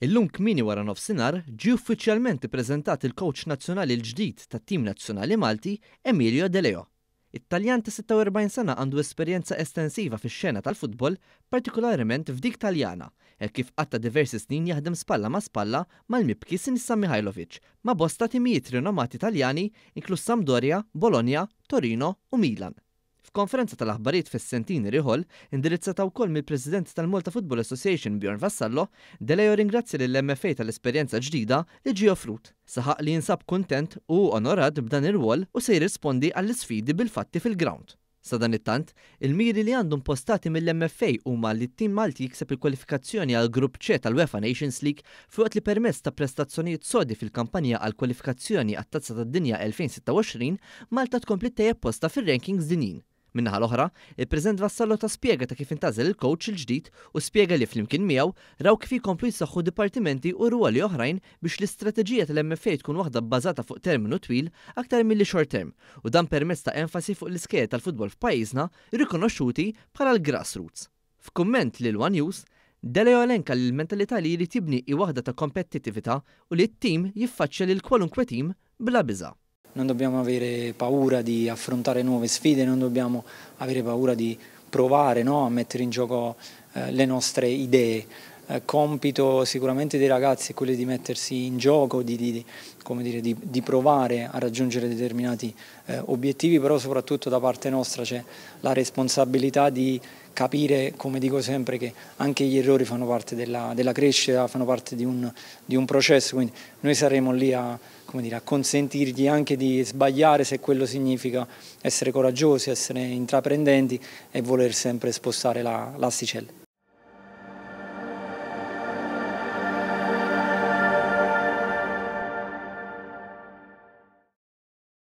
Illum kmieni wara nofsinhar ġie uffiċjalment ippreżentat il-coach nazzjonali l-ġdid tat-tim nazzjonali Malti, Emilio De Leo. It-Taljan ta' 46 sena għandu esperjenza estensiva fix-xena tal-futbol, partikolarment f'dik Taljana, kif qatta diversi snin jaħdem spalla ma' spalla mal-mibki Sinisa Mihajlovic ma' bosta timijiet rinomati Taljani inkluż Sampdoria, Bologna, Torino u Milan. F'konferenza tal-aħbarijiet fis-Sentini Hall, indirizzata wkoll mill-President tal-Malta Football Association Bjorn Vassallo, De Leo ringrazzja lill-MFA tal-esperjenza ġdida li ġie offrut. Saħaq li jinsab kuntent u onorat b'dan ir-rwol u se jirrispondi għall-isfidi bil-fatti fil-ground. Sa dan it-tant, il-miri li għandhom postati mill-MFA huma li t-tim Malti jikseb il-kwalifikazzjoni għal grupp C tal-UEFA Nations League fuq li permezz ta' prestazzjonijiet sodi fil-kampanja għal kwalifikazzjoni għat-Tazza tad-Dinja 2026 Malta tkompli tejjeb posta fir-rankings dinin. Minnaħa l-oħra, il-President Vassallo ta' spjega ta' kif intażel il-coach il-ġdid u spjega li flimkien miegħu raw kif jkomplu jsaħħu dipartimenti u ruoli oħrajn biex l-istrateġija tal-MFA tkun waħda bbażata fuq terminu twil aktar milli short term u dan permezz ta' enfasi fuq l-iskejjed tal-futbol f'pajjiżna rikonoxxuti bħala l-grassroots. F'kumment lil One News, De Leo elenka li l-mentalità li jrid jibni hi waħda ta' kompetittività u li t-tim jiffaċċja lil kwalunkwe tim bla biża'. Non dobbiamo avere paura di affrontare nuove sfide, non dobbiamo avere paura di provare, a mettere in gioco le nostre idee. Compito sicuramente dei ragazzi è quello di mettersi in gioco, di provare a raggiungere determinati obiettivi, però soprattutto da parte nostra c'è la responsabilità di capire, come dico sempre, che anche gli errori fanno parte della crescita, fanno parte di un processo, quindi noi saremo lì a consentirgli anche di sbagliare se quello significa essere coraggiosi, essere intraprendenti e voler sempre spostare l'asticella.